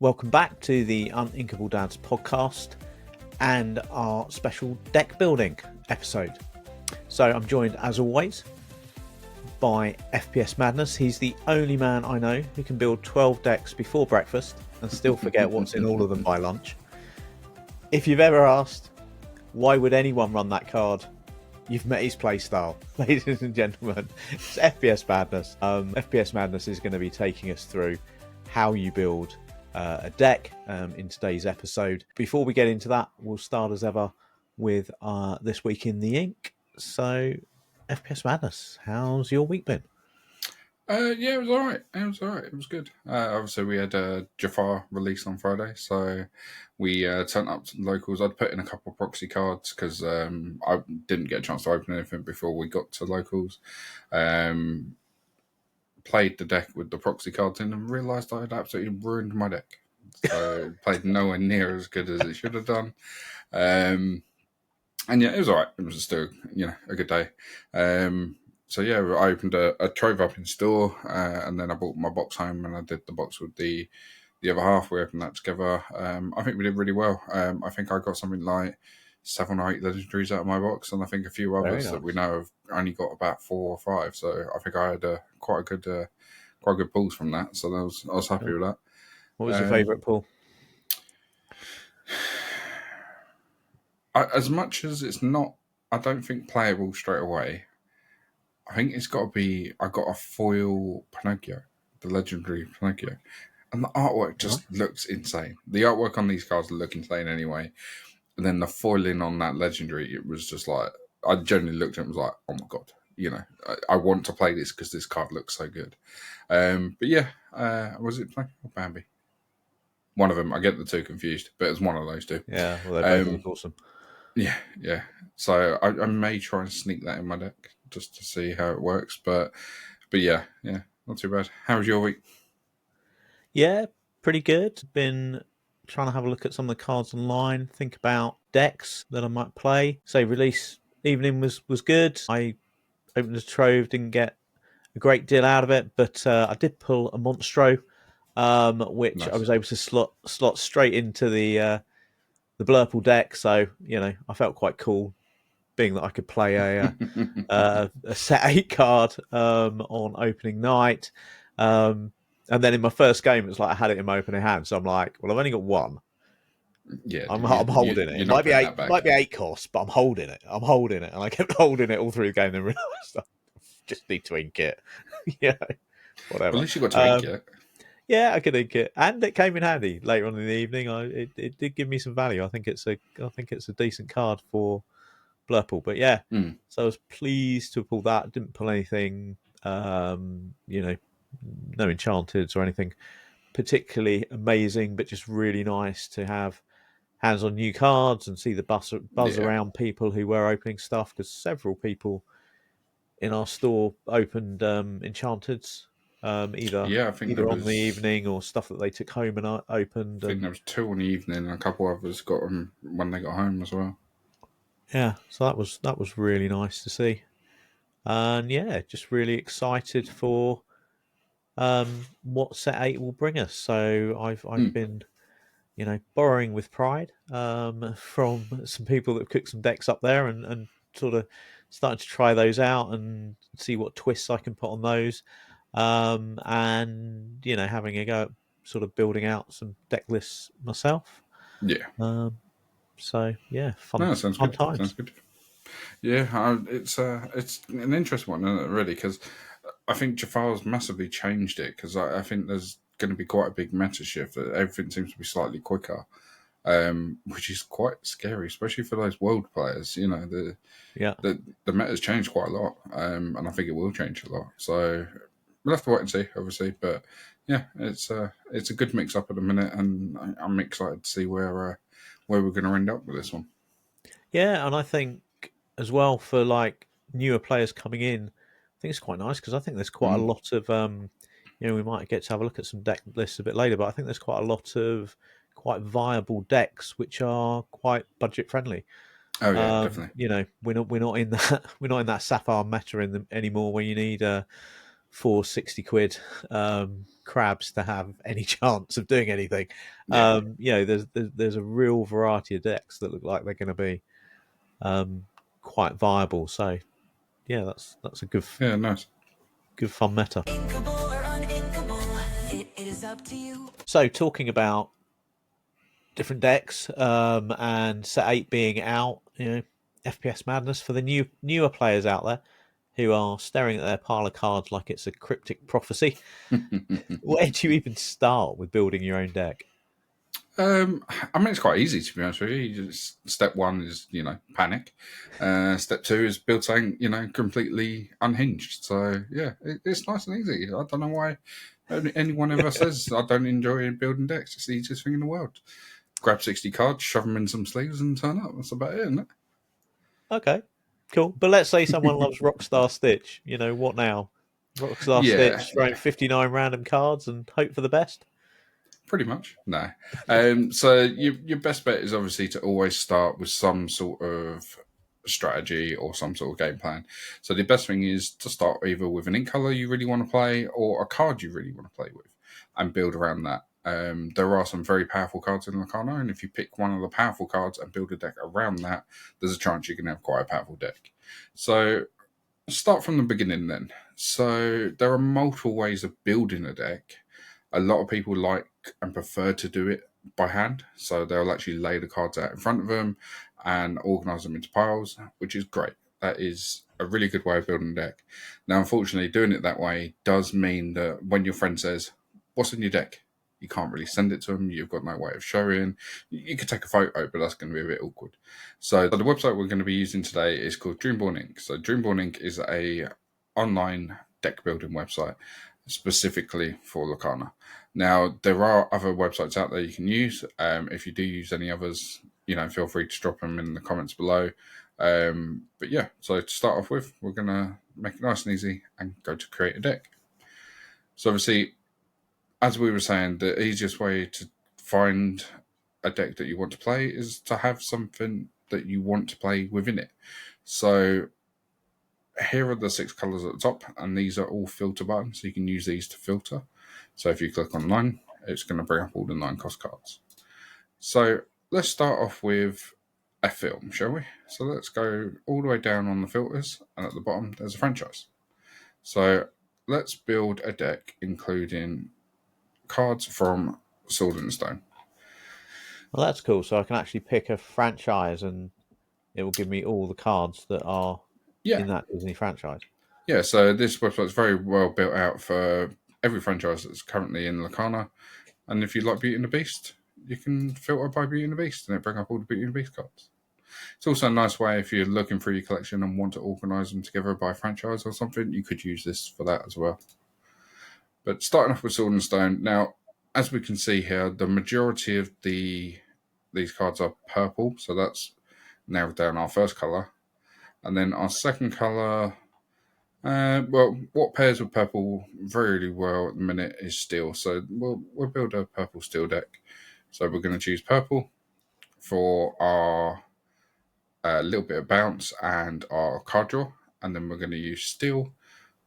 Welcome back to the Uninkable Dads Podcast and our special deck building episode. So I'm joined, as always, by FPS Madness. He's the only man I know who can build 12 decks before breakfast and still forget what's in all of them by lunch. If you've ever asked, why would anyone run that card? You've met his playstyle, ladies and gentlemen. It's FPS Madness. FPS Madness is going to be taking us through how you build a deck in today's episode. Before we get into that, we'll start as ever with This Week in the Ink. So, FPS Madness, how's your week been? Yeah, it was alright. It was good. Obviously, we had Jafar released on Friday, so we turned up to the locals. I'd put in a couple of proxy cards because I didn't get a chance to open anything before we got to locals. Played the deck with the proxy cards in and realised I had absolutely ruined my deck. So played nowhere near as good as it should have done. And yeah, it was alright. It was still, a good day. So yeah, I opened a trove up in store, and then I brought my box home and I did the box with the other half. We opened that together. I think we did really well. I think I got something like 7 or 8 legendaries out of my box, and I think a few others that we know have only got about 4 or 5. So I think I had quite good pulls from that. So I was happy with that. What was your favourite pull? As much as it's not, I don't think playable straight away. I think it's got to be. I got a foil Pinocchio, the legendary Pinocchio, and the artwork just looks insane. The artwork on these cards look insane anyway. And then the foiling on that legendary, it was just like, I generally looked at it and was like, oh my god, I want to play this because this card looks so good. But yeah, was it Pinocchio or Bambi? One of them. I get the two confused, but it's one of those two. Yeah, well, they're both awesome. Yeah. So I may try and sneak that in my deck just to see how it works. But yeah, not too bad. How was your week? Yeah, pretty good. Been trying to have a look at some of the cards online, think about decks that I might play. So release evening was good. I opened the trove, didn't get a great deal out of it, but I did pull a Monstro, which nice. I was able to slot straight into the Blurple deck. So I felt quite cool, being that I could play a set 8 card on opening night. And then in my first game, it was like I had it in my opening hand. So I'm like, well, I've only got one. Yeah, I'm holding it. It might be 8 cost, but I'm holding it. And I kept holding it all through the game and realised I just need to ink it. Whatever. Well, at least you got to ink it. Yeah, I could ink it. And it came in handy later on in the evening. It did give me some value. I think it's a decent card for Blurple. But yeah, so I was pleased to pull that. Didn't pull anything, no enchanteds or anything particularly amazing, but just really nice to have hands on new cards and see the buzz around people who were opening stuff, because several people in our store opened enchanteds, either on the evening or stuff that they took home and opened. I think there was 2 in the evening and a couple others got them when they got home as well. Yeah, so that was really nice to see. And yeah, just really excited for what set 8 will bring us. So I've been, borrowing with pride from some people that have cooked some decks up there and sort of starting to try those out and see what twists I can put on those. And having a go at sort of building out some deck lists myself. Yeah. So yeah, fun times. Sounds good. Yeah, it's an interesting one, isn't it, really? Because I think Jafar's massively changed it, because I think there's going to be quite a big meta shift. Everything seems to be slightly quicker, which is quite scary, especially for those world players. The meta's changed quite a lot, and I think it will change a lot. So we'll have to wait and see, obviously. But yeah, it's a good mix up at the minute, and I'm excited to see where we're going to end up with this one. Yeah, and I think as well for like newer players coming in, I think it's quite nice, because I think there's quite a lot of we might get to have a look at some deck lists a bit later, but I think there's quite a lot of quite viable decks which are quite budget friendly. Oh yeah, definitely. We're not in that Sapphire meta anymore, where you need for 60 quid crabs to have any chance of doing anything. Yeah. There's a real variety of decks that look like they're going to be quite viable. So yeah, that's a good Nice. fun meta. So talking about different decks and set 8 being out, FPS madness for the newer players out there who are staring at their pile of cards like it's a cryptic prophecy. Where do you even start with building your own deck? It's quite easy, to be honest with you. Step one is, panic. Step two is build something, completely unhinged. So, yeah, it's nice and easy. I don't know why anyone ever says I don't enjoy building decks. It's the easiest thing in the world. Grab 60 cards, shove them in some sleeves and turn up. That's about it, isn't it? Okay, cool. But let's say someone loves Rockstar Stitch. What now? Rockstar Stitch, throwing 59 random cards and hope for the best? Pretty much, no. So your best bet is obviously to always start with some sort of strategy or some sort of game plan. So the best thing is to start either with an ink color you really want to play or a card you really want to play with and build around that. There are some very powerful cards in Lorcana, and if you pick one of the powerful cards and build a deck around that, there's a chance you can have quite a powerful deck. So start from the beginning then. So there are multiple ways of building a deck. A lot of people like and prefer to do it by hand. So they'll actually lay the cards out in front of them and organise them into piles, which is great. That is a really good way of building a deck. Now, unfortunately, doing it that way does mean that when your friend says, "What's in your deck?" you can't really send it to them. You've got no way of showing. You could take a photo, but that's going to be a bit awkward. So the website we're going to be using today is called Dreamborn.ink. So Dreamborn.ink is a online deck building website specifically for Lorcana. Now, there are other websites out there you can use. If you do use any others, feel free to drop them in the comments below. But yeah, so to start off with, we're going to make it nice and easy and go to create a deck. So obviously, as we were saying, the easiest way to find a deck that you want to play is to have something that you want to play within it. So here are the 6 colors at the top, and these are all filter buttons, so you can use these to filter. So if you click on 9, it's going to bring up all the 9 cost cards. So let's start off with a film, shall we? So let's go all the way down on the filters, and at the bottom there's a franchise. So let's build a deck including cards from Sword and Stone. Well, that's cool. So I can actually pick a franchise and it will give me all the cards that are in that Disney franchise. Yeah, so this website is very well built out for every franchise that's currently in Lorcana. And if you like Beauty and the Beast, you can filter by Beauty and the Beast and it bring up all the Beauty and the Beast cards. It's also a nice way if you're looking through your collection and want to organise them together by franchise or something, you could use this for that as well. But starting off with Sword and Stone, now, as we can see here, the majority of these cards are purple, so that's narrowed down our first colour. And then our second colour, what pairs with purple very well at the minute is steel. So we'll build a purple steel deck. So we're going to choose purple for our little bit of bounce and our card draw. And then we're going to use steel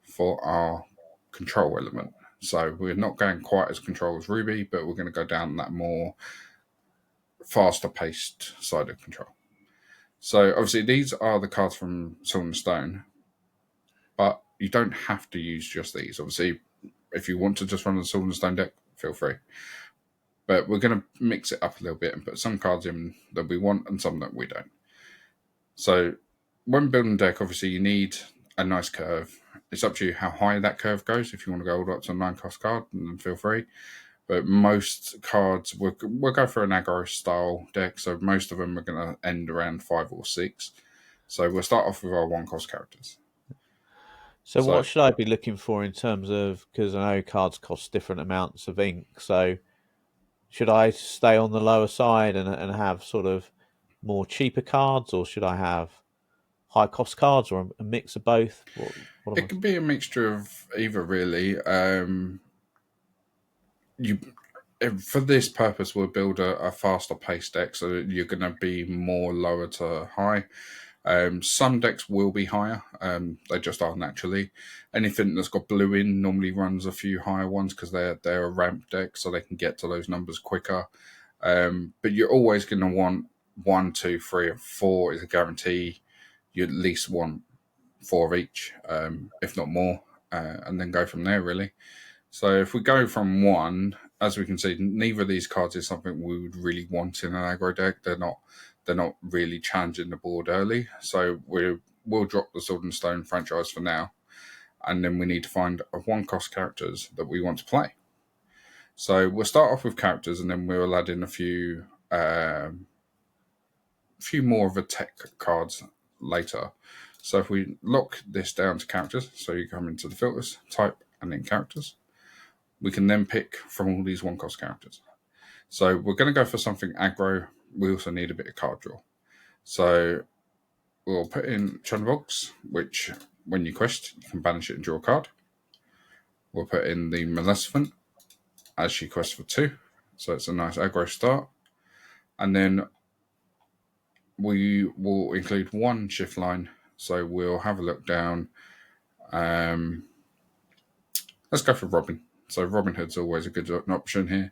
for our control element. So we're not going quite as control as Ruby, but we're going to go down that more faster paced side of control. So obviously these are the cards from Sword and Stone, but you don't have to use just these. Obviously, if you want to just run the Sword and Stone deck, feel free. But we're going to mix it up a little bit and put some cards in that we want and some that we don't. So when building a deck, obviously you need a nice curve. It's up to you how high that curve goes. If you want to go all the way up to a 9 cost card, then feel free. But most cards, we'll go for an aggro style deck. So most of them are going to end around 5 or 6. So we'll start off with our 1 cost characters. So what should I be looking for in terms of, because I know cards cost different amounts of ink, so should I stay on the lower side and have sort of more cheaper cards, or should I have high cost cards, or a mix of both? It could be a mixture of either, really. For this purpose, we'll build a faster pace deck, so you're going to be more lower to high. Some decks will be higher. They just are naturally. Anything that's got blue in normally runs a few higher ones because they're a ramp deck, so they can get to those numbers quicker. But you're always going to want 1, 2, 3, and 4 is a guarantee. You at least want 4 of each, if not more, and then go from there, really. So if we go from 1, as we can see, neither of these cards is something we would really want in an aggro deck. They're not really challenging the board early. So we'll drop the Sword and Stone franchise for now, and then we need to find 1-cost characters that we want to play. So we'll start off with characters, and then we'll add in a few more of a tech cards later. So if we lock this down to characters, so you come into the filters, type, and then characters, we can then pick from all these 1-cost characters. So we're going to go for something aggro. We also need a bit of card draw. So we'll put in Chunbox, which when you quest, you can banish it and draw a card. We'll put in the Maleficent, as she quests for 2. So it's a nice aggro start. And then we will include 1 shift line. So we'll have a look down. Let's go for Robin. So Robin Hood's always a good option here.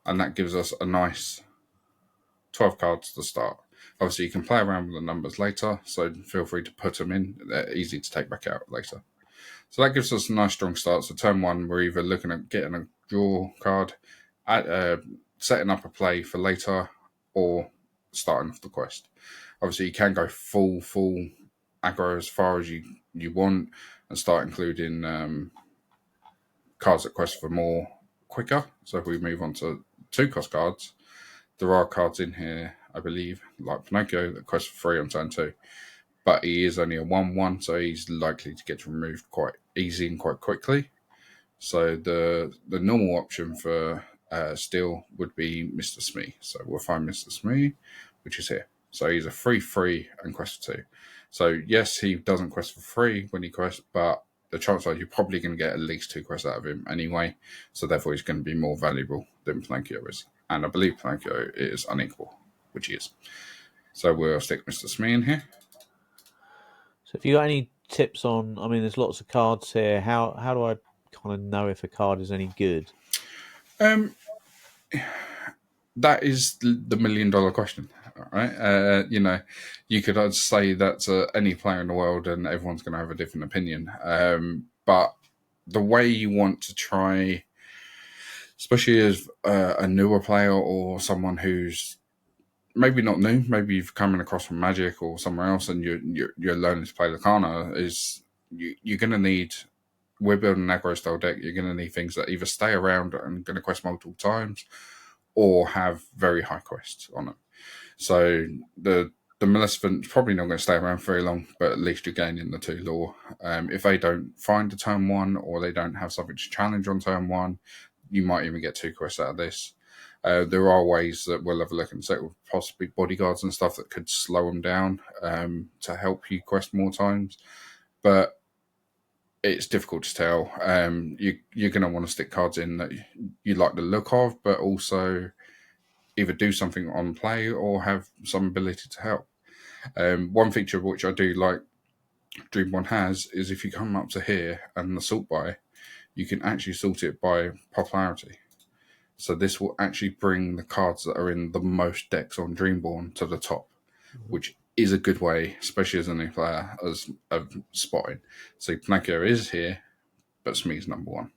And that gives us a nice 12 cards to start. Obviously, you can play around with the numbers later, so feel free to put them in. They're easy to take back out later. So that gives us a nice strong start. So turn 1, we're either looking at getting a draw card, setting up a play for later, or starting off the quest. Obviously, you can go full aggro as far as you want and start including cards that quest for more quicker. So if we move on to 2-cost cards, there are cards in here, I believe, like Pinocchio, that quest for 3 on turn 2. But he is only a 1/1, so he's likely to get removed quite easy and quite quickly. So the normal option for Steel would be Mr. Smee. So we'll find Mr. Smee, which is here. So he's a 3/3 and quest for 2. So yes, he doesn't quest for 3 when he quests, but the chances are you're probably going to get at least 2 quests out of him anyway. So therefore he's going to be more valuable than Pinocchio is. And I believe Pinocchio is unequal, which he is. So we'll stick Mr. Smee in here. So if you got any tips on, I mean, there's lots of cards here. How do I kind of know if a card is any good? That is the $1 million question, right? You could say that to any player in the world and everyone's going to have a different opinion. But the way you want to try, especially as a newer player or someone who's maybe not new, maybe you've come across from Magic or somewhere else and you're learning to play Lorcana, is you're going to need, we're building an aggro style deck, you're going to need things that either stay around and going to quest multiple times or have very high quests on them. So the Maleficent's probably not going to stay around for very long, but at least you're gaining the 2 lore. If they don't find a turn 1 or they don't have something to challenge on turn 1, you might even get 2 quests out of this. There are ways that we'll have a look and say with possibly bodyguards and stuff that could slow them down to help you quest more times. But it's difficult to tell. You're going to want to stick cards in that you like the look of, but also either do something on play or have some ability to help. One feature which I do like Dreamborn has is if you come up to here and the sort by, you can actually sort it by popularity. So this will actually bring the cards that are in the most decks on Dreamborn to the top, which is a good way, especially as a new player, as of spotting. So Pinocchio is here, but Smee's number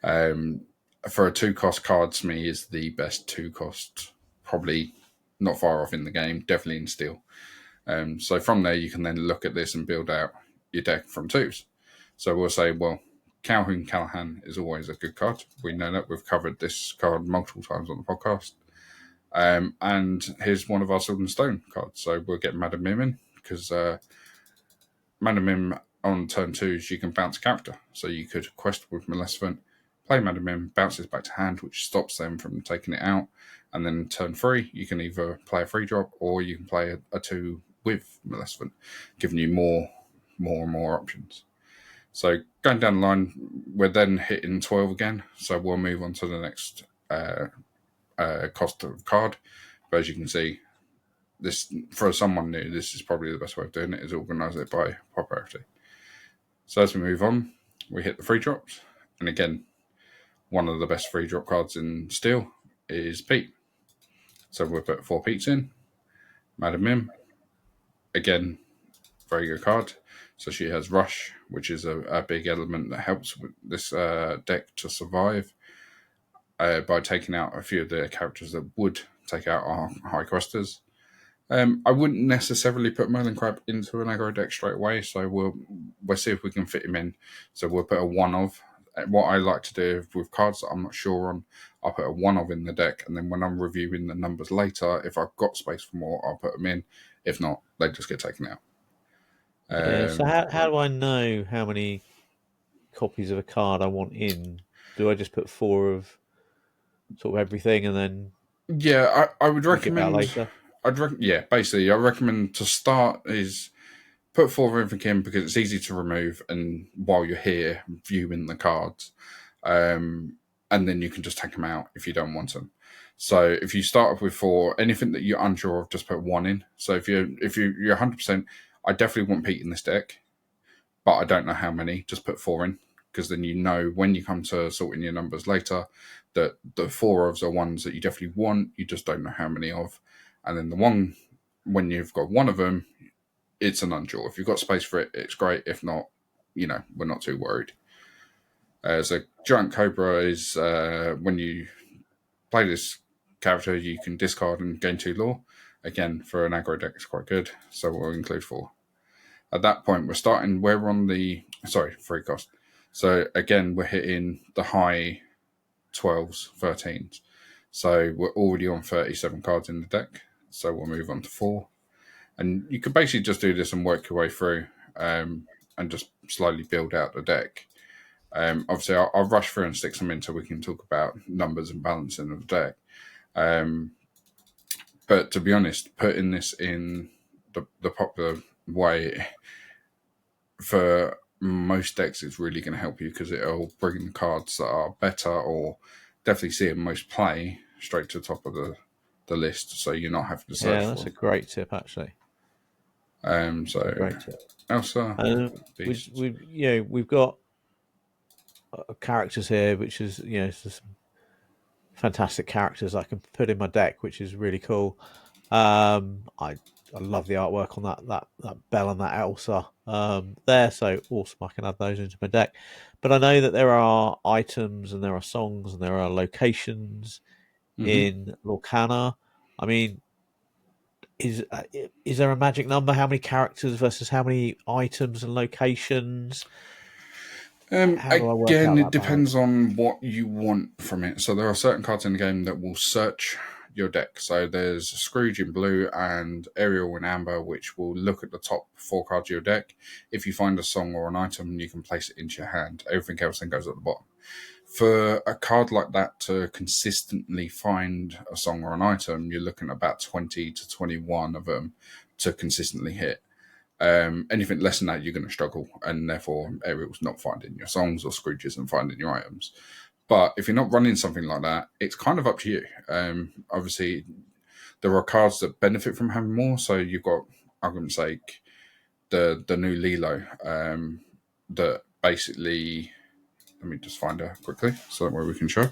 1. For a 2-cost card, Smee is the best 2-cost, probably not far off in the game, definitely in Steel. So from there, you can then look at this and build out your deck from 2s. So we'll say, well, Calhoun Callahan is always a good card. We know that. We've covered this card multiple times on the podcast. And here's one of our Sword and Stone cards. So we'll get Madam Mim in, because Madam Mim on turn 2s, you can bounce a character. So you could quest with Maleficent, play Madam Mim, bounces back to hand, which stops them from taking it out. And then turn 3, you can either play a free drop or you can play a 2 with Maleficent, giving you more and more options. So going down the line, we're then hitting 12 again. So we'll move on to the next cost of card. But as you can see, this for someone new, this is probably the best way of doing it, is organise it by popularity. So as we move on, we hit the free drops. And again, one of the best free drop cards in Steel is Pete. So we'll put 4 Pete's in. Madam Mim, again, very good card. So she has Rush, which is a big element that helps with this deck to survive by taking out a few of the characters that would take out our high questers. I wouldn't necessarily put Merlin Crab into an aggro deck straight away, so we'll see if we can fit him in. So we'll put a 1 of. What I like to do with cards that I'm not sure on, I'll put a 1 of in the deck, and then when I'm reviewing the numbers later, if I've got space for more, I'll put them in. If not, they just get taken out. So how do I know how many copies of a card I want in? Do I just put 4 of sort of everything and then I would recommend later? Basically I recommend to start is put 4 of everything in because it's easy to remove, and while you're here viewing the cards, and then you can just take them out if you don't want them. So if you start off with 4, anything that you're unsure of, just put 1 in. So if you're 100%, I definitely want Pete in this deck, but I don't know how many, just put 4 in, because then you know when you come to sorting your numbers later that the 4 ofs are ones that you definitely want, you just don't know how many of. And then the one, when you've got 1 of them, it's an unsure. If you've got space for it, it's great. If not, we're not too worried. So Giant Cobra is when you play this character, you can discard and gain 2 lore. Again, for an aggro deck, it's quite good. So we'll include 4. At that point, we're on the free cost. So again, we're hitting the high 12s, 13s. So we're already on 37 cards in the deck. So we'll move on to 4. And you could basically just do this and work your way through and just slowly build out the deck. Obviously, I'll rush through and stick some in so we can talk about numbers and balancing of the deck. But to be honest, putting this in the popular way for most decks is really going to help you, because it'll bring the cards that are better or definitely see it most play straight to the top of the list, so you're not having to search for that's them. a great tip, actually. Great tip. Elsa, we've got characters here, which is some fantastic characters I can put in my deck, which is really cool. I love the artwork on that Belle and that Elsa there, so awesome. I can add those into my deck. But I know that there are items and there are songs and there are locations in Lorcana. I mean, is there a magic number? How many characters versus how many items and locations? Again, it depends on what you want from it. So there are certain cards in the game that will search your deck. So there's Scrooge in blue and Ariel in amber, which will look at the top 4 cards of your deck. If you find a song or an item, you can place it into your hand. Everything else then goes at the bottom. For a card like that to consistently find a song or an item, you're looking at about 20 to 21 of them to consistently hit. Anything less than that, you're going to struggle, and therefore Ariel's not finding your songs or Scrooge isn't finding your items. But if you're not running something like that, it's kind of up to you. Obviously, there are cards that benefit from having more. So you've got, argument's sake, the new Lilo that basically, let me just find her quickly so that way we can show.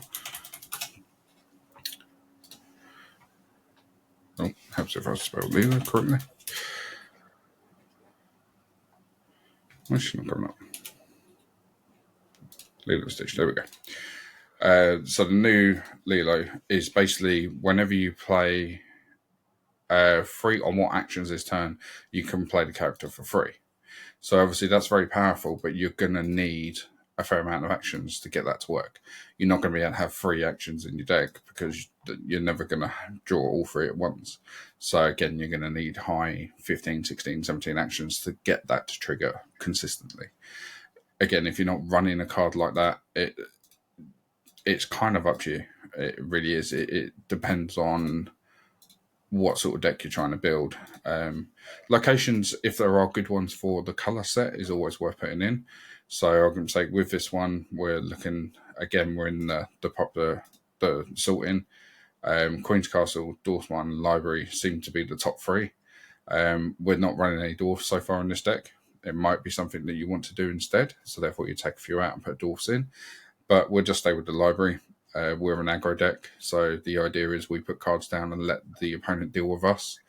Oh, helps if I spell Lilo correctly. Why is she not coming up? Lilo Stitch, there we go. So the new Lilo is basically whenever you play free on what actions this turn, you can play the character for free. So obviously that's very powerful, but you're going to need a fair amount of actions to get that to work. You're not going to be able to have 3 actions in your deck because you're never going to draw all 3 at once. So again, you're going to need high 15, 16, 17 actions to get that to trigger consistently. Again, if you're not running a card like that, it's kind of up to you. It really is. It depends on what sort of deck you're trying to build. Locations, if there are good ones for the colour set, is always worth putting in. So I'm going to say with this one, we're looking, again, we're in the popular, the sorting. Queen's Castle, Dwarf Mine, and Library seem to be the top three. We're not running any dwarfs so far in this deck. It might be something that you want to do instead, so therefore you take a few out and put dwarfs in. But we'll just stay with the Library. We're an aggro deck, so the idea is we put cards down and let the opponent deal with us.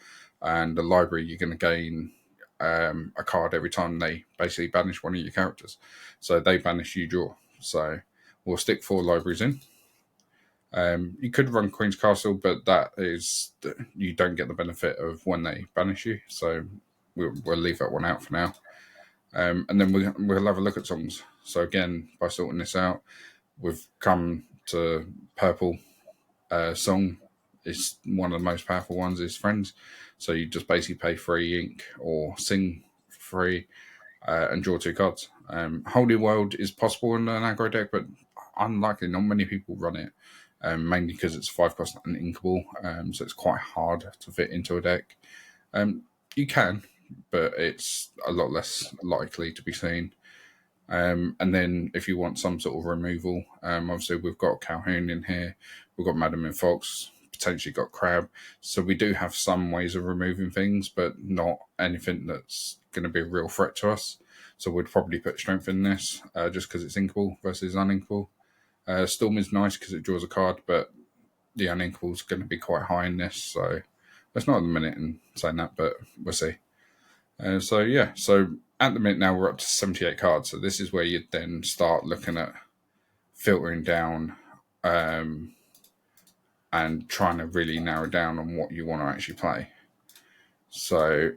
And the Library, you're going to gain a card every time they basically banish one of your characters. So they banish, you draw. So we'll stick 4 Libraries in. You could run Queen's Castle, but that is, you don't get the benefit of when they banish you. So we'll leave that one out for now. And then we'll have a look at songs. So again, by sorting this out, we've come to purple. Song is one of the most powerful ones, is Friends. So you just basically pay 3 ink or sing for free and draw 2 cards. Holy World is possible in an aggro deck, but unlikely. Not many people run it. Mainly because it's 5 cost and inkable, so it's quite hard to fit into a deck. You can, but it's a lot less likely to be seen. And then if you want some sort of removal, obviously we've got Calhoun in here, we've got Madam and Fox, potentially got Crab, so we do have some ways of removing things, but not anything that's going to be a real threat to us. So we'd probably put Strength in this, just because it's inkable versus uninkable. Storm is nice because it draws a card, but the uninkable is going to be quite high in this, so that's not at the minute in saying that, but we'll see. So at the minute now we're up to 78 cards, so this is where you'd then start looking at filtering down and trying to really narrow down on what you want to actually play. So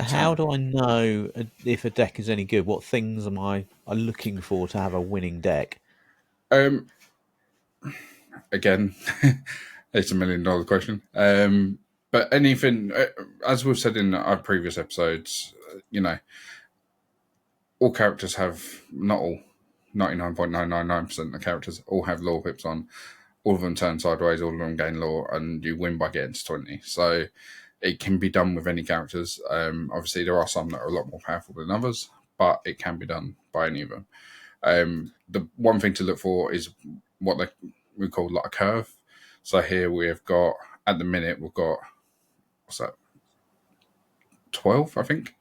how do I know if a deck is any good? What things am I looking for to have a winning deck? Again, it's $1 million question. But anything, as we've said in our previous episodes, all characters have, not all, 99.999% of the characters all have lore pips on. All of them turn sideways, all of them gain lore, and you win by getting to 20. So it can be done with any characters. Obviously, there are some that are a lot more powerful than others, but it can be done by any of them. The one thing to look for is what we call like a curve. So here we've got, at the minute, we've got, what's that, 12, I think?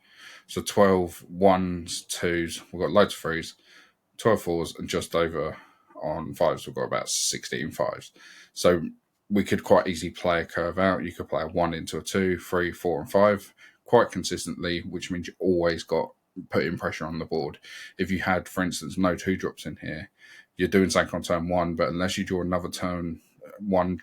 So 12 1s, 2s, we've got loads of 3s, 12 4s, and just over on 5s, we've got about 16 5s. So we could quite easily play a curve out. You could play a 1 into a 2, 3, 4, and 5 quite consistently, which means you always got putting pressure on the board. If you had, for instance, no 2-drops in here, you're doing something on turn 1, but unless you draw another turn 1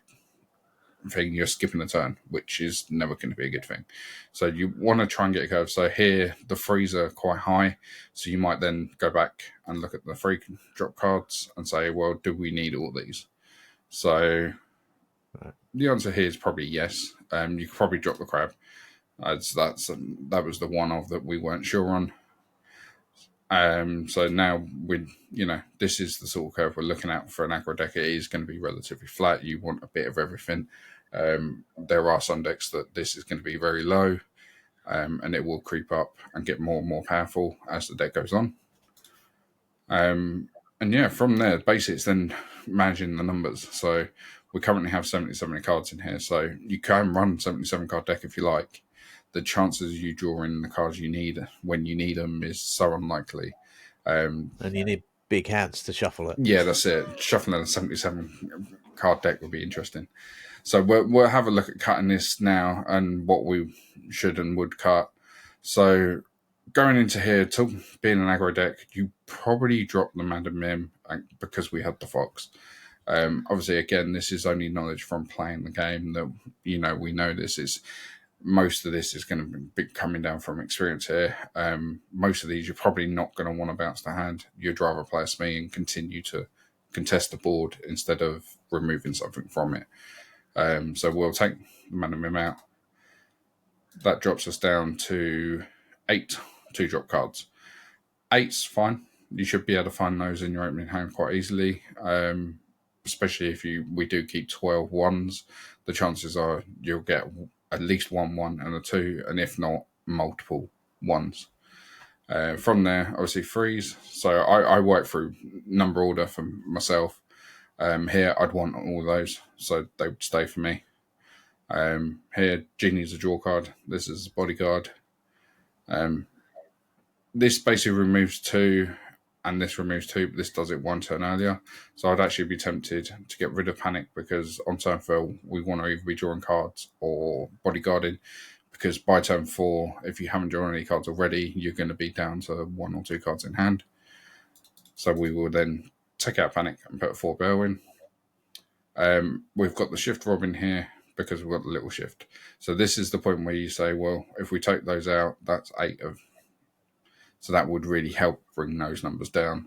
thing, you're skipping a turn, which is never going to be a good thing. So you want to try and get a curve. So here, the 3s are quite high, so you might then go back and look at the 3-drop cards and say, well, do we need all these? So the answer here is probably yes. You could probably drop the Crab. That was the one of that we weren't sure on. So now this is the sort of curve we're looking at for an aggro deck. It is going to be relatively flat. You want a bit of everything. There are some decks that this is going to be very low, and it will creep up and get more and more powerful as the deck goes on. From there, basically it's then managing the numbers. So we currently have 77 cards in here, so you can run 77 card deck if you like. The chances of you drawing the cards you need when you need them is so unlikely. And you need big hands to shuffle it. Yeah, that's it. Shuffling a 77 card deck would be interesting. So we'll have a look at cutting this now and what we should and would cut. So going into here, to being an aggro deck, you probably drop the Madam Mim because we had the Fox. Obviously, again, this is only knowledge from playing the game that, we know this is... Most of this is going to be coming down from experience here. Most of these you're probably not going to want to bounce the hand. You'd rather play a Smee and continue to contest the board instead of removing something from it. So we'll take the Madam Mim out. That drops us down to 8 2-drop cards. 8's fine. You should be able to find those in your opening hand quite easily. Especially if we do keep 12 1s. The chances are you'll get at least 1 1 and a 2, and if not, multiple 1s. From there, obviously 3s. So I work through number order for myself. Here, I'd want all those, so they would stay for me. Here, Genie's a draw card. This is a bodyguard. This basically removes 2, and this removes 2, but this does it 1 turn earlier. So I'd actually be tempted to get rid of Panic, because on turn 4, we want to either be drawing cards or bodyguarding, because by turn 4, if you haven't drawn any cards already, you're going to be down to 1 or 2 cards in hand. So we will then take out Panic and put a 4 Bell in. We've got the Shift Robin here because we've got the little shift. So this is the point where you say, well, if we take those out, that's 8 of... So that would really help bring those numbers down.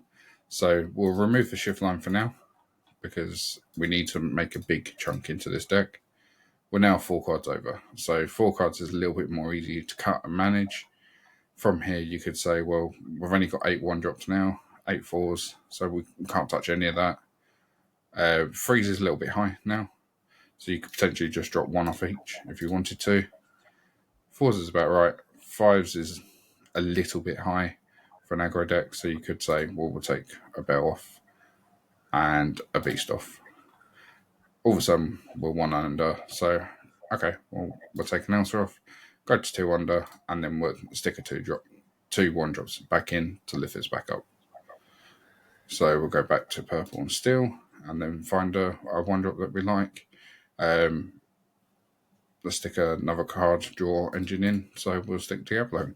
So we'll remove the shift line for now, because we need to make a big chunk into this deck. We're now 4 cards over. So 4 cards is a little bit more easy to cut and manage. From here, you could say, well, we've only got 8 1-drops now, 8 4s, so we can't touch any of that. Freeze is a little bit high now, so you could potentially just drop 1 off each if you wanted to. 4s is about right. 5s is a little bit high for an aggro deck, so you could say, well, we'll take a Bell off and a Beast off. All of a sudden, we're 1 under, so okay, well, we'll take an answer off, go to 2 under, and then we'll stick a 2 1-drops back in to lift this back up. So we'll go back to purple and steel, and then find a 1-drop that we like. Let's stick another card draw engine in, so we'll stick Diablo.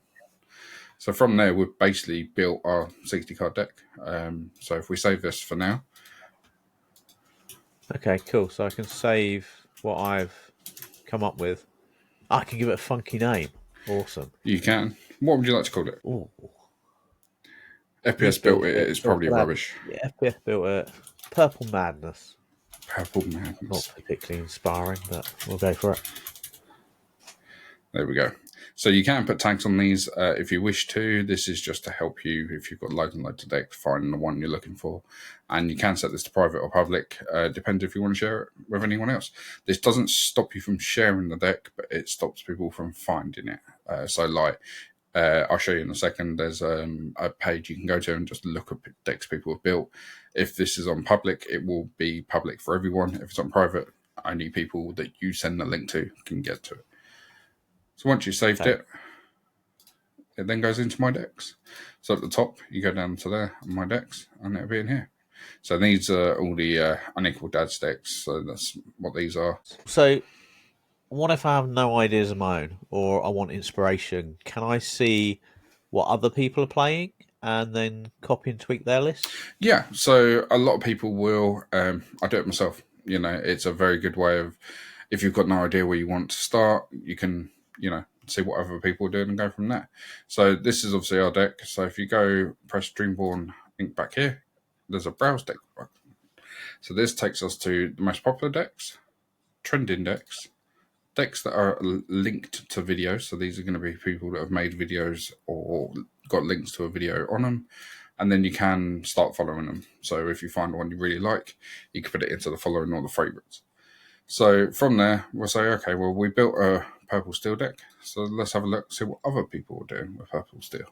So from there, we've basically built our 60 card deck. So if we save this for now. Okay, cool. So I can save what I've come up with. I can give it a funky name. Awesome. You can. What would you like to call it? Ooh. FPS built it. It's probably rubbish. Yeah, FPS built it. Purple Madness. Purple Madness. Not particularly inspiring, but we'll go for it. There we go. So you can put tags on these if you wish to. This is just to help you if you've got loads and loads of decks, find the one you're looking for. And you can set this to private or public, depends if you want to share it with anyone else. This doesn't stop you from sharing the deck, but it stops people from finding it. I'll show you in a second. There's a page you can go to and just look at decks people have built. If this is on public, it will be public for everyone. If it's on private, only people that you send the link to can get to it. So once you've saved it then goes into my decks. So at the top, you go down to there, my decks, and it'll be in here. So these are all the Uninkable Dads decks. So that's what these are. So what if I have no ideas of my own, or I want inspiration? Can I see what other people are playing and then copy and tweak their list? Yeah, so a lot of people will. I do it myself. You know, it's a very good way of, if you've got no idea where you want to start, you can, see what other people are doing and go from there. So this is obviously our deck. So if you go press Dreamborn.ink back here, there's a browse deck button. So this takes us to the most popular decks, trending decks, decks that are linked to videos. So these are going to be people that have made videos or got links to a video on them. And then you can start following them. So if you find one you really like, you can put it into the following or the favorites. So from there, we'll say, okay, well, we built a purple steel deck. So let's have a look, see what other people are doing with purple steel.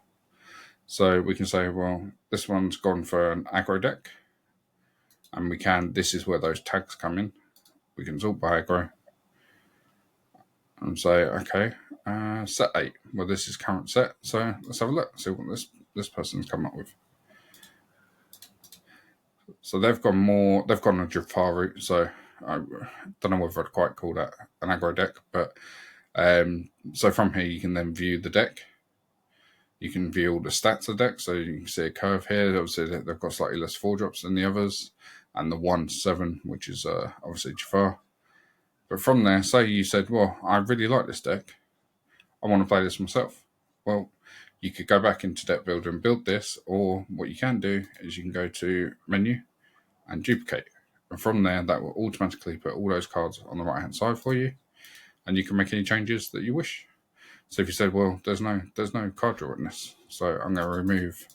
So we can say, well, this one's gone for an aggro deck. And this is where those tags come in. We can sort by aggro. And say, okay, set 8. Well, this is current set. So let's have a look, see what this person's come up with. So they've gone a Jafar route. So I don't know whether I'd quite call that an aggro deck, but so from here you can then view the deck. You can view all the stats of the deck, so you can see a curve here. Obviously, they've got slightly less 4-drops than the others, and the 1-7, which is obviously Jafar. But from there, say you said, well, I really like this deck. I want to play this myself. Well, you could go back into Deck Builder and build this, or what you can do is you can go to Menu and Duplicate. And from there, that will automatically put all those cards on the right-hand side for you, and you can make any changes that you wish. So if you said, well, there's no card draw in this, so I'm going to remove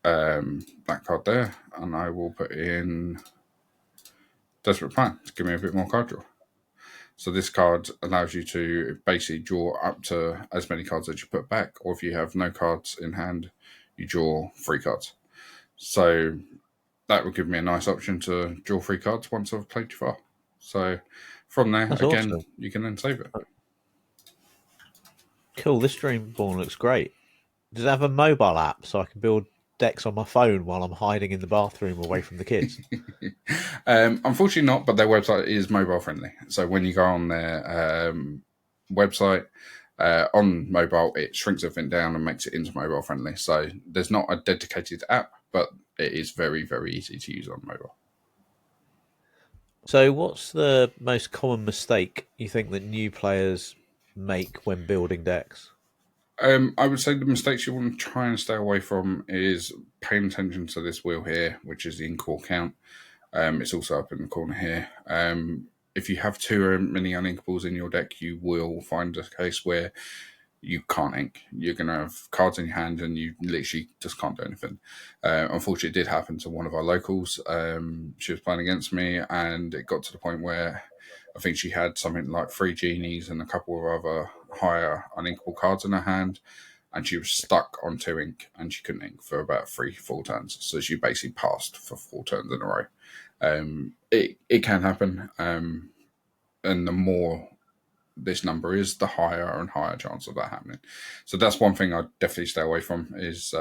that card there, and I will put in Desperate Plan to give me a bit more card draw. So this card allows you to basically draw up to as many cards as you put back, or if you have no cards in hand, you draw 3 cards. So that would give me a nice option to draw 3 cards once I've played too far. So from there, That's again, awesome. you can then save it. Cool. This Dreamborn looks great. Does it have a mobile app so I can build decks on my phone while I'm hiding in the bathroom away from the kids? Unfortunately not, but their website is mobile friendly. So when you go on their website on mobile, it shrinks everything down and makes it into mobile friendly. So there's not a dedicated app, but it is very, very easy to use on mobile. So what's the most common mistake you think that new players make when building decks? I would say the mistakes you want to try and stay away from is paying attention to this wheel here, which is the in-core count. It's also up in the corner here. If you have too many uninkables in your deck, you will find a case where you can't ink. You're going to have cards in your hand and you literally just can't do anything. Unfortunately, it did happen to one of our locals. She was playing against me and it got to the point where I think she had something like 3 genies and a couple of other higher uninkable cards in her hand, and she was stuck on 2 ink and she couldn't ink for about 3-4 turns. So she basically passed for 4 turns in a row. It can happen, and the more this number is, the higher and higher chance of that happening. So that's one thing I'd definitely stay away from is,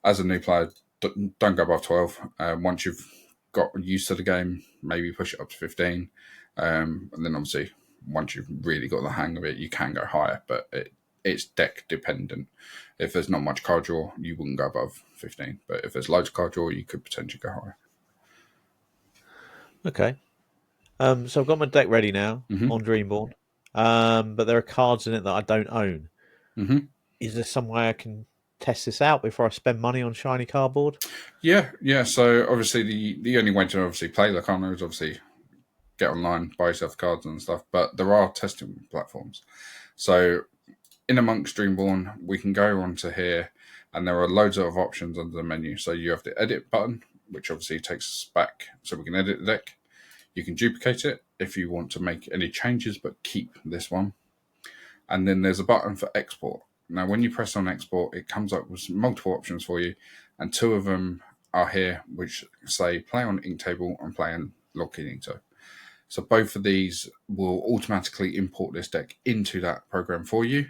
as a new player, don't go above 12. Once you've got used to the game, maybe push it up to 15. And then obviously, once you've really got the hang of it, you can go higher, but it's deck dependent. If there's not much card draw, you wouldn't go above 15. But if there's loads of card draw, you could potentially go higher. Okay. So I've got my deck ready now on Dreamborn, but there are cards in it that I don't own. Is there some way I can test this out before I spend money on shiny cardboard? Yeah. So obviously, the only way to obviously play Lorcana is obviously get online, buy yourself cards and stuff. But there are testing platforms. So in amongst Dreamborn, we can go onto here, and there are loads of options under the menu. So you have the edit button, which obviously takes us back so we can edit the deck. You can duplicate it if you want to make any changes, but keep this one. And then there's a button for export. Now, when you press on export, it comes up with multiple options for you, and 2 of them are here, which say play on Inktable and play on Lorcana. So both of these will automatically import this deck into that program for you,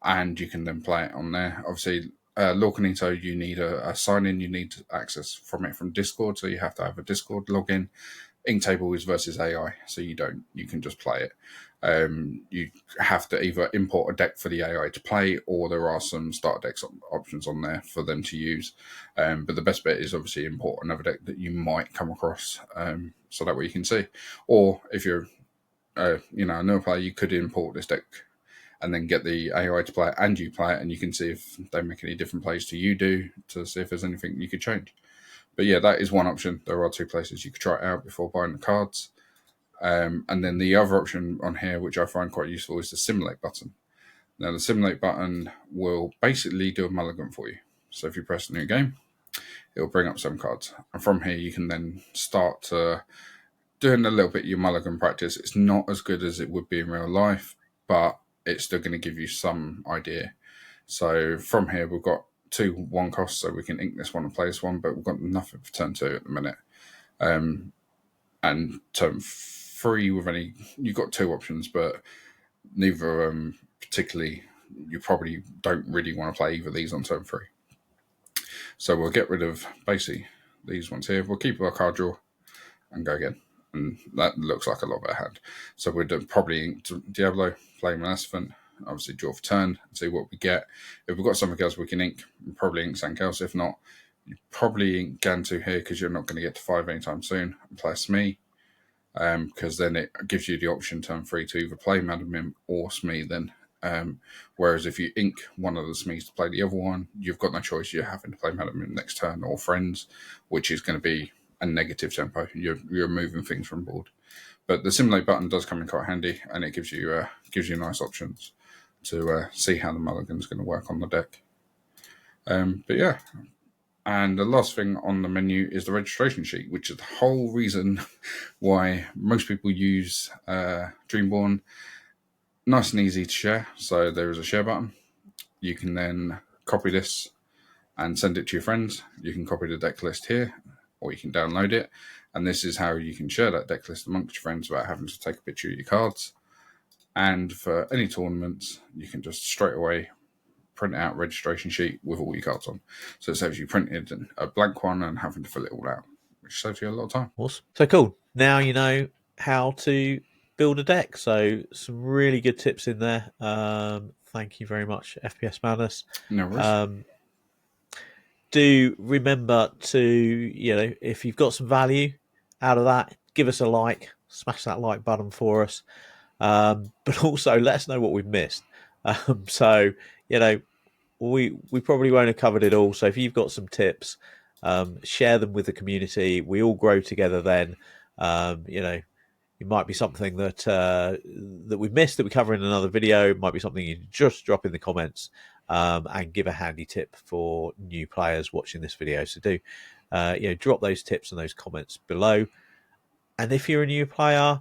and you can then play it on there. Obviously, Lorcana, you need a sign-in. You need access from it from Discord, so you have to have a Discord login. Inktable is versus AI, so you can just play it. You have to either import a deck for the AI to play, or there are some starter decks options on there for them to use. But the best bet is obviously import another deck that you might come across, so that way you can see. Or if you're a newer player, you could import this deck and then get the AI to play it and you play it, and you can see if they make any different plays to you do, to see if there's anything you could change. But yeah, that is one option. There are 2 places you could try it out before buying the cards. And then the other option on here, which I find quite useful, is the simulate button. Now, the simulate button will basically do a mulligan for you. So if you press new game, it will bring up some cards. And from here, you can then start doing a little bit of your mulligan practice. It's not as good as it would be in real life, but it's still going to give you some idea. So from here, we've got 2 1 costs, so we can ink this one and play this one, but we've got nothing for turn 2 at the minute. And turn 3 you've got 2 options, but neither of them particularly, you probably don't really want to play either of these on turn 3. So we'll get rid of basically these ones here. We'll keep our card draw and go again. And that looks like a lot better hand. So we'd probably ink Diablo, play Maleficent, obviously draw for turn and see what we get. If we've got something else we can ink, we'll probably ink something else. If not, you probably ink Gantu here because you're not going to get to 5 anytime soon, and play Smee, because then it gives you the option turn 3 to either play Madam Mim or Smee then. Whereas if you ink one of the Smees to play the other one, you've got no choice. You're having to play Madam Mim next turn or Friends, which is going to be a negative tempo. You're moving things from board. But the simulate button does come in quite handy, and it gives you nice options to see how the mulligan's going to work on the deck. But yeah, and the last thing on the menu is the registration sheet, which is the whole reason why most people use Dreamborn. Nice and easy to share. So there is a share button. You can then copy this and send it to your friends. You can copy the deck list here, or you can download it. And this is how you can share that deck list amongst your friends without having to take a picture of your cards. And for any tournaments, you can just straight away print out a registration sheet with all your cards on. So it saves you printing a blank one and having to fill it all out, which saves you a lot of time. Awesome. So cool. Now you know how to build a deck. So some really good tips in there. Thank you very much, FPS Madness. No worries. Do remember to, if you've got some value out of that, give us a like, smash that like button for us. But also let us know what we've missed. So, we probably won't have covered it all. So if you've got some tips, share them with the community. We all grow together then. It might be something that that we've missed that we cover in another video. It might be something you just drop in the comments and give a handy tip for new players watching this video. So do drop those tips and those comments below. And if you're a new player,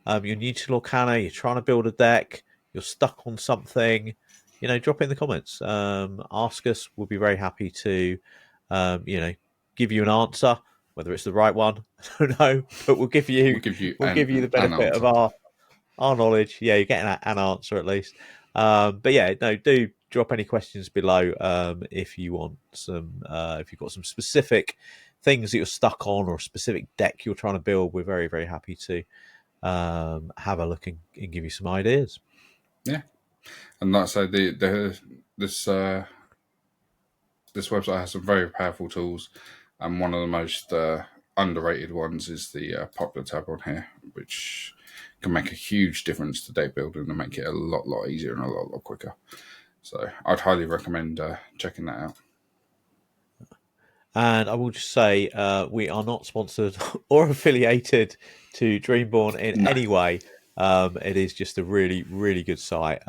you're new to Lorcana, you're trying to build a deck, you're stuck on something, drop in the comments. Ask us. We'll be very happy to, give you an answer. Whether it's the right one, I don't know, but we'll give you the benefit of our knowledge. Yeah, you're getting an answer at least. But yeah, no, do drop any questions below if you want some. If you've got some specific things that you're stuck on or a specific deck you're trying to build, we're very, very happy to have a look and give you some ideas. Yeah, and like I say, this website has some very powerful tools, and one of the most underrated ones is the popular tab on here, which can make a huge difference to deck building and make it a lot easier and a lot quicker. So I'd highly recommend checking that out. And I will just say we are not sponsored or affiliated to Dreamborn in any way. It is just a really, really good site,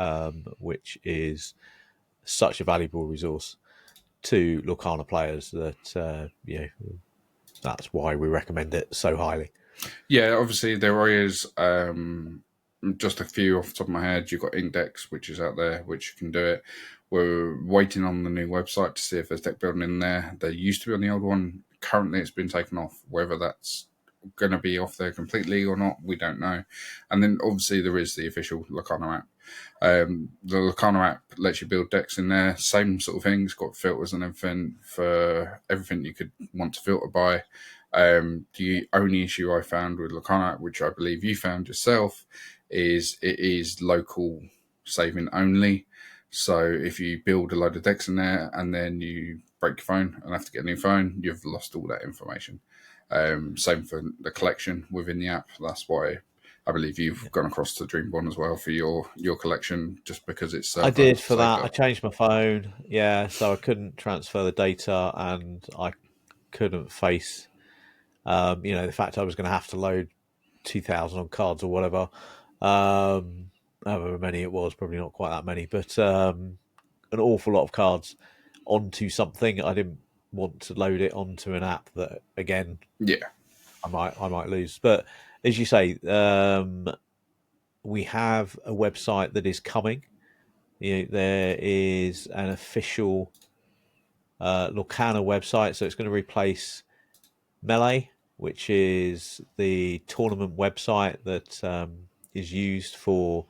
which is such a valuable resource to Lorcana players that that's why we recommend it so highly. Yeah, obviously there is just a few off the top of my head. You've got Index, which is out there, which you can do it. We're waiting on the new website to see if there's deck building in there. They used to be on the old one. Currently, it's been taken off. Whether that's going to be off there completely or not, we don't know. And then obviously there is the official Lorcana app. The Lorcana app lets you build decks in there. Same sort of thing. It's got filters and everything for everything you could want to filter by. The only issue I found with Lorcana, which I believe you found yourself, is it is local saving only. So if you build a load of decks in there and then you break your phone and have to get a new phone, you've lost all that information. Same for the collection within the app. That's why I believe you've gone across to Dreamborn as well for your collection, just because it's. I did for that. I changed my phone, so I couldn't transfer the data, and I couldn't face, the fact I was going to have to load 2,000 on cards or whatever. However many it was, probably not quite that many, but an awful lot of cards onto something. I didn't want to load it onto an app that, again, I might lose. But as you say, we have a website that is coming. There is an official Lorcana website, so it's going to replace Melee, which is the tournament website that is used for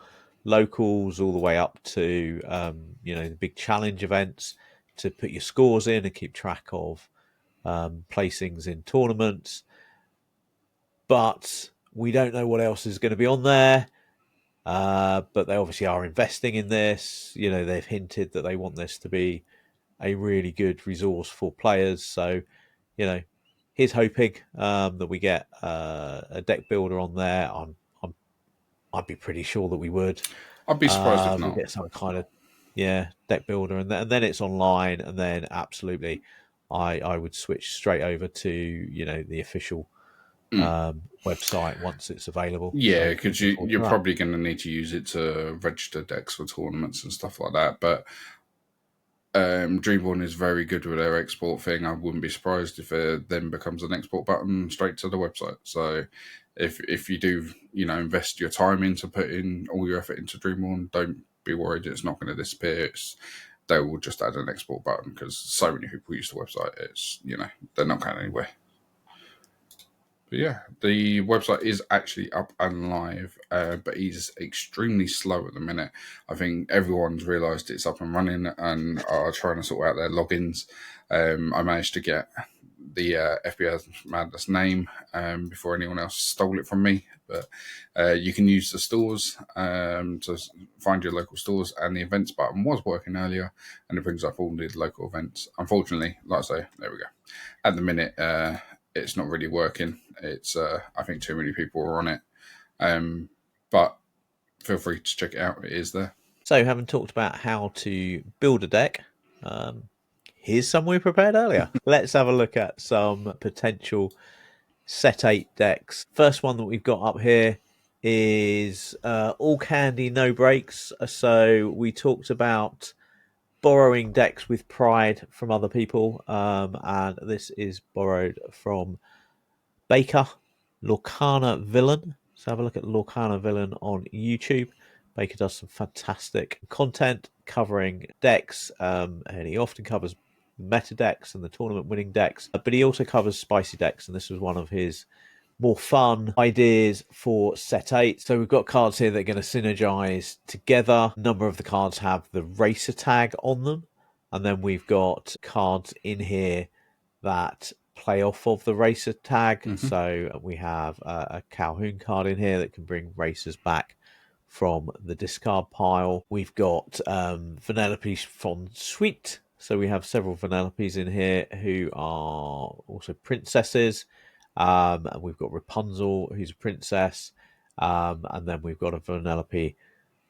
locals all the way up to the big challenge events, to put your scores in and keep track of placings in tournaments. But we don't know what else is going to be on there. But they obviously are investing in this. They've hinted that they want this to be a really good resource for players. So, here's hoping that we get a deck builder on there. I'd be pretty sure that we would. I'd be surprised if not. We get some kind of deck builder, and then it's online, and then absolutely, I would switch straight over to the official website once it's available. Yeah, because you're probably going to need to use it to register decks for tournaments and stuff like that. But Dreamborn is very good with their export thing. I wouldn't be surprised if it then becomes an export button straight to the website. So if you do, invest your time into putting all your effort into Dreamborn, don't be worried it's not going to disappear. They will just add an export button because so many people use the website. They're not going anywhere. But yeah, the website is actually up and live, but it's extremely slow at the minute. I think everyone's realised it's up and running and are trying to sort out their logins. I managed to get the FPS Madness name before anyone else stole it from me. But you can use the stores to find your local stores, and the events button was working earlier, and it brings up all the local events. Unfortunately, like I say, there we go. At the minute, it's not really working. It's I think too many people are on it. But feel free to check it out. It is there. So, having talked about how to build a deck, here's some we prepared earlier. Let's have a look at some potential set 8 decks. First one that we've got up here is all candy, no breaks. So we talked about borrowing decks with pride from other people, and this is borrowed from Baker, Lorcana Villain. So have a look at Lorcana Villain on YouTube. Baker does some fantastic content covering decks, and he often covers meta decks and the tournament winning decks, but he also covers spicy decks, and this was one of his more fun ideas for set 8. So we've got cards here that are going to synergize together. A number of the cards have the racer tag on them, and then we've got cards in here that play off of the racer tag. Mm-hmm. So we have a Calhoun card in here that can bring racers back from the discard pile. We've got Vanellope von Sweet. So we have several Vanellopes in here who are also princesses. And we've got Rapunzel, who's a princess. And then we've got a Vanellope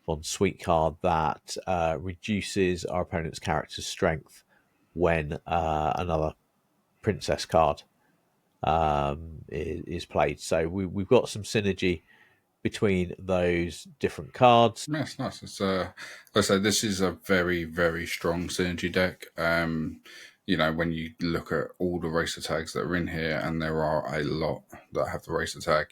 von Sweet card that reduces our opponent's character's strength when another princess card is played. So we've got some synergy between those different cards. Yes, nice. It's like I say, this is a very, very strong synergy deck. You know, when you look at all the racer tags that are in here, and there are a lot that have the racer tag,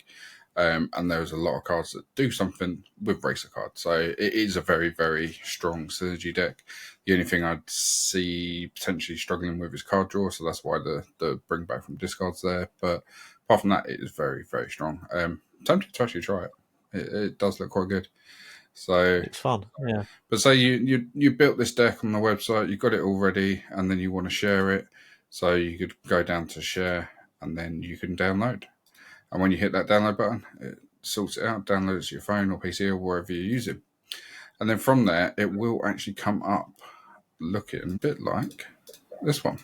and there's a lot of cards that do something with racer cards. So it is a very, very strong synergy deck. The only thing I'd see potentially struggling with is card draw, so that's why the bring back from discards there. But apart from that, it is very, very strong. Tempted to actually try it. It does look quite good. So it's fun, yeah. But say you built this deck on the website, you got it all ready, and then you want to share it. So you could go down to share, and then you can download. And when you hit that download button, it sorts it out, downloads to your phone or PC or wherever you're using. And then from there, it will actually come up looking a bit like this one.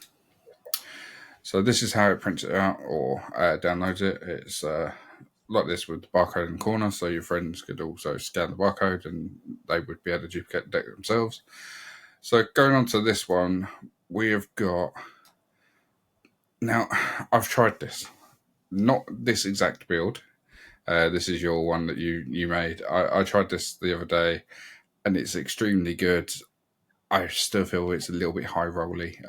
So this is how it prints it out or downloads it. It's like this with the barcode in the corner, so your friends could also scan the barcode and they would be able to duplicate the deck themselves. So going on to this one, we have got... Now, I've tried this. Not this exact build. This is your one that you made. I tried this the other day, and it's extremely good. I still feel it's a little bit high rolly.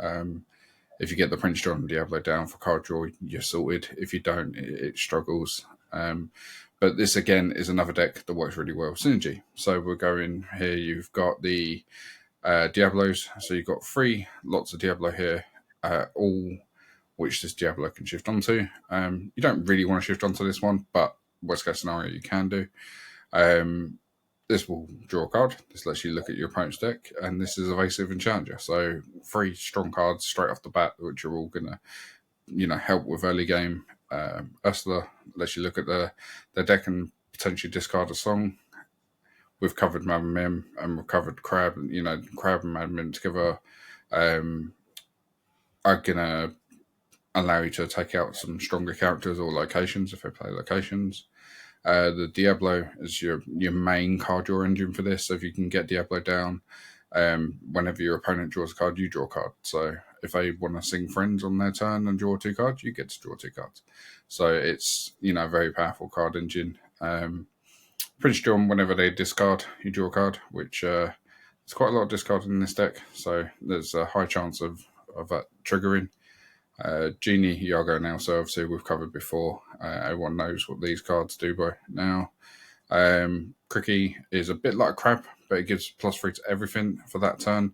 If you get the Prince John Diablo down for card draw, you're sorted. If you don't, it struggles. But this again is another deck that works really well with synergy. So we're going here. You've got the Diablos. So you've got 3 lots of Diablo here, all which this Diablo can shift onto. You don't really want to shift onto this one, but worst case scenario you can do. This will draw a card. This lets you look at your opponent's deck, and this is evasive and challenger. So 3 strong cards straight off the bat, which are all gonna, help with early game. Ursula lets you look at the deck and potentially discard a song. We've covered Madam Mim and we've covered Crab. Crab and Madam Mim together are gonna allow you to take out some stronger characters or locations if they play locations. The Diablo is your main card draw engine for this. So if you can get Diablo down, whenever your opponent draws a card, you draw a card. So if they want to sing Friends on their turn and draw 2 cards, you get to draw 2 cards. So it's, a very powerful card engine. Prince John, whenever they discard, you draw a card, which there's quite a lot of discarding in this deck. So there's a high chance of that triggering. Genie, Iago, and Elsa, obviously we've covered before. Everyone knows what these cards do by now. Cricky is a bit like Crab, but it gives +3 to everything for that turn.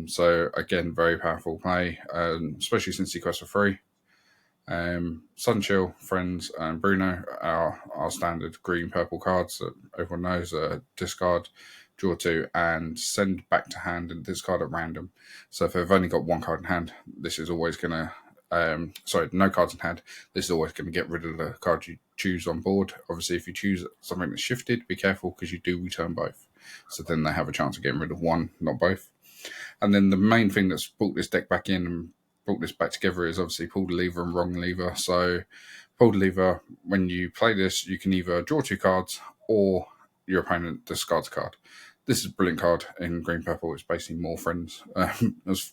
So again, very powerful play, especially since he quests for free. Sunchill, Friends, and Bruno are our standard green purple cards that everyone knows. Discard, draw 2, and send back to hand and discard at random. So if they've only got one card in hand, this is always going to no cards in hand. This is always going to get rid of the card you choose on board. Obviously, if you choose something that's shifted, be careful because you do return both. So then they have a chance of getting rid of one, not both. And then the main thing that's brought this deck back in and brought this back together is obviously pull the lever and wrong lever. So pull the lever, when you play this, you can either draw 2 cards or your opponent discards a card. This is a brilliant card in green purple. It's basically more friends. That's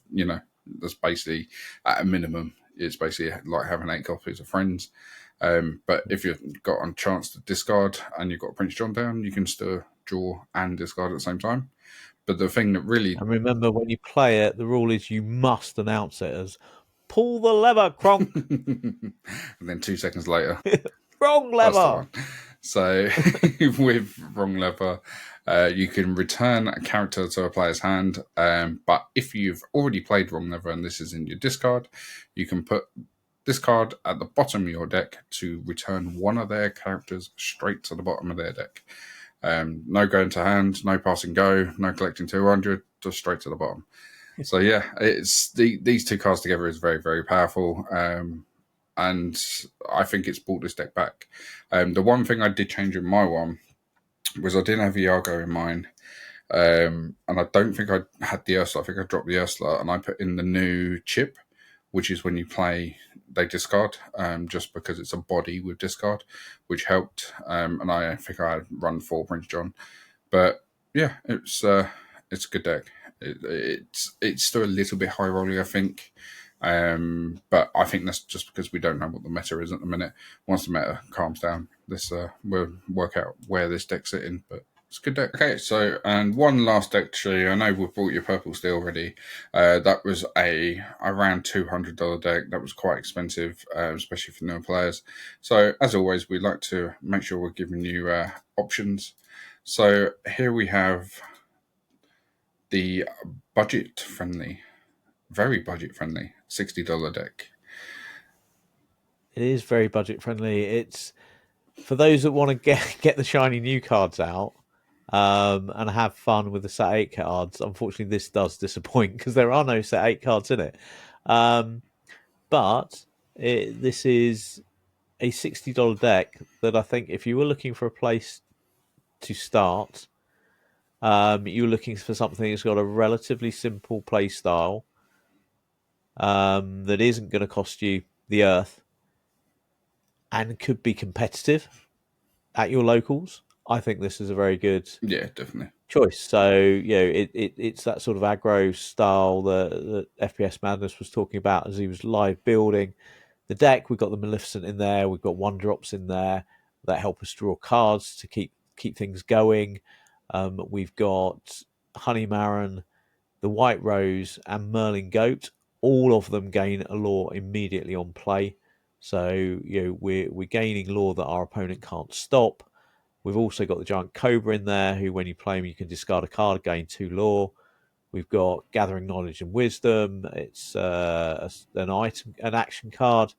basically at a minimum. It's basically like having 8 copies of Friends. But if you've got a chance to discard and you've got Prince John down, you can still draw and discard at the same time. But the thing that really... And remember, when you play it, the rule is you must announce it as pull the lever, Kronk. And then 2 seconds later... Wrong lever! So with wrong lever, you can return a character to a player's hand. But if you've already played wrong lever and this is in your discard, you can put this card at the bottom of your deck to return one of their characters straight to the bottom of their deck. No going to hand, no passing go, no collecting 200, just straight to the bottom. So yeah, it's these 2 cards together is very, very powerful. And I think it's brought this deck back. The one thing I did change in my one was I didn't have Iago in mine. And I don't think I had the Ursula. I think I dropped the Ursula and I put in the new chip, which is when you play, they discard, just because it's a body with discard, which helped. And I think I had run 4 Prince John. But yeah, it's a good deck. It's still a little bit high rolling, I think. But I think that's just because we don't know what the meta is at the minute. Once the meta calms down, we'll work out where this deck's sitting. But it's a good deck. Okay, so, and one last deck to show you. I know we've brought your purple steel already. That was around $200 deck. That was quite expensive, especially for newer players. So, as always, we like to make sure we're giving you options. So, here we have the very budget-friendly $60 deck. It is very budget-friendly. It's for those that want to get the shiny new cards out and have fun with the set 8 cards. Unfortunately, this does disappoint because there are no set 8 cards in it. But this is a $60 deck that I think if you were looking for a place to start, you're looking for something that's got a relatively simple play style that isn't going to cost you the earth and could be competitive at your locals. I think this is a very good choice. So, it's that sort of aggro style that FPS Madness was talking about as he was live building the deck. We've got the Maleficent in there. We've got 1-drops in there that help us draw cards to keep things going. We've got Honey Maron, the White Rose, and Merlin Goat. All of them gain a lore immediately on play. So, we're gaining lore that our opponent can't stop. We've also got the Giant Cobra in there, who when you play him, you can discard a card, gain 2 lore. We've got Gathering Knowledge and Wisdom. It's an action card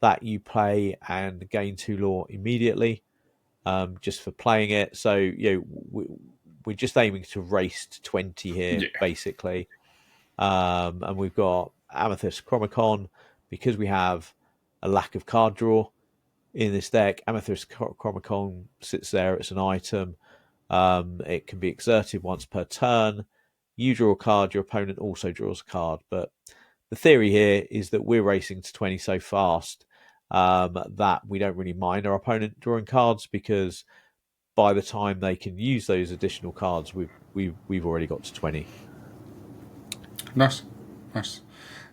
that you play and gain 2 lore immediately, just for playing it. So, we're just aiming to race to 20 here, basically. And we've got Amethyst Chromicon, because we have a lack of card draw in this deck. Amethyst Chromicon sits there. It's an item. It can be exerted once per turn. You draw a card, your opponent also draws a card. But the theory here is that we're racing to 20 so fast that we don't really mind our opponent drawing cards, because by the time they can use those additional cards, we've already got to 20. Nice.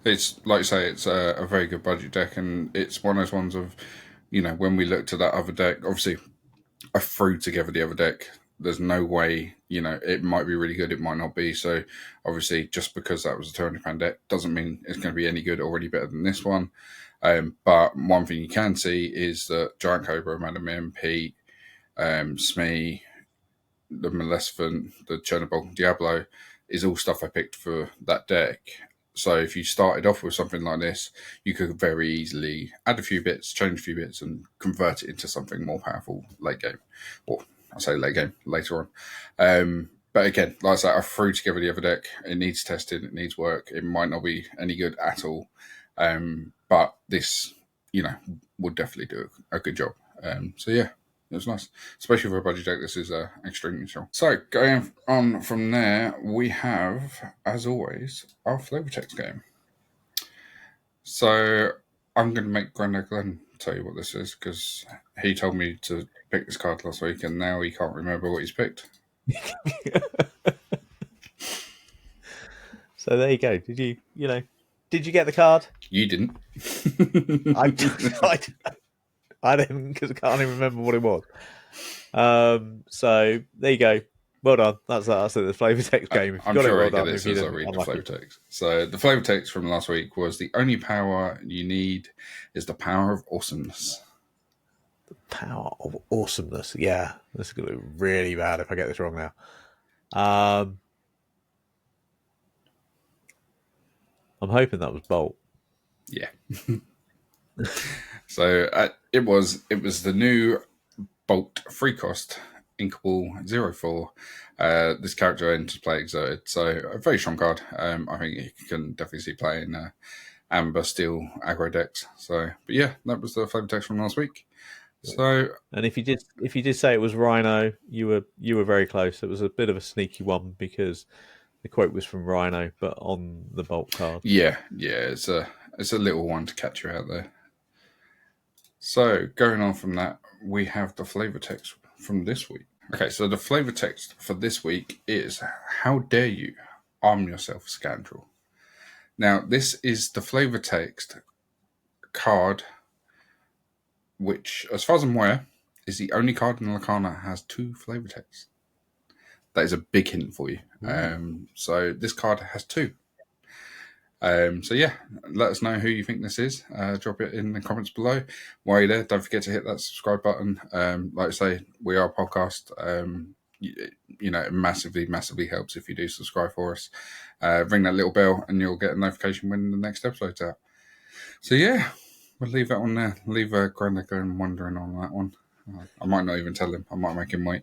It's like you say, it's a very good budget deck, and it's one of those ones of, when we looked at that other deck, obviously I threw together the other deck. There's no way, it might be really good, it might not be. So obviously, just because that was a £200 deck doesn't mean it's going to be any good or any better than this one. But one thing you can see is that Giant Cobra, Madam M, Pete, Smee, the Maleficent, the Chernobyl Diablo is all stuff I picked for that deck. So if you started off with something like this, you could very easily add a few bits, change a few bits, and convert it into something more powerful late game. Or I say late game, later on. But again, like I said, I threw together the other deck. It needs testing, it needs work. It might not be any good at all. But this, would definitely do a good job. So yeah, it was nice. Especially for a budget deck, this is extremely strong. So going on from there, we have, as always, our flavor text game. So I'm going to make Grandad Glenn tell you what this is, because he told me to pick this card last week, and now he can't remember what he's picked. So there you go. Did you get the card? You didn't. I didn't, because I can't even remember what it was. So there you go. Well done. That's the flavor text game. I'm sure I get this as I read the flavor text. So the flavor text from last week was: the only power you need is the power of awesomeness. The power of awesomeness. Yeah, this is going to be really bad if I get this wrong now. I'm hoping that was Bolt. Yeah. So it was the new Bolt free cost Inkable 04. This character enters play exerted, so a very strong card. I think you can definitely see playing Amber Steel aggro decks. So, but yeah, that was the flavor text from last week. So, and if you did say it was Rhino, you were very close. It was a bit of a sneaky one because the quote was from Rhino, but on the Bolt card. Yeah, it's a little one to catch you out there. So going on from that, we have the flavor text from this week. Okay, so the flavor text for this week is: how dare you arm yourself, scoundrel. Now, this is the flavor text card, which, as far as I'm aware, is the only card in Lorcana that has 2 flavor texts. That is a big hint for you. So this card has 2. So yeah, let us know who you think this is. Drop it in the comments below. While you're there, don't forget to hit that subscribe button. Like I say, we are a podcast. It massively helps if you do subscribe for us. Ring that little bell and you'll get a notification when the next episode's out. So yeah, we'll leave that on there. Leave Grandad going wondering on that one. I might not even tell him. I might make him wait.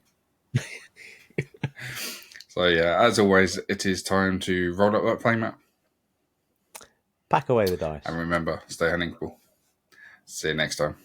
So yeah, as always, it is time to roll up that playmat. Pack away the dice. And remember, stay uninkable. See you next time.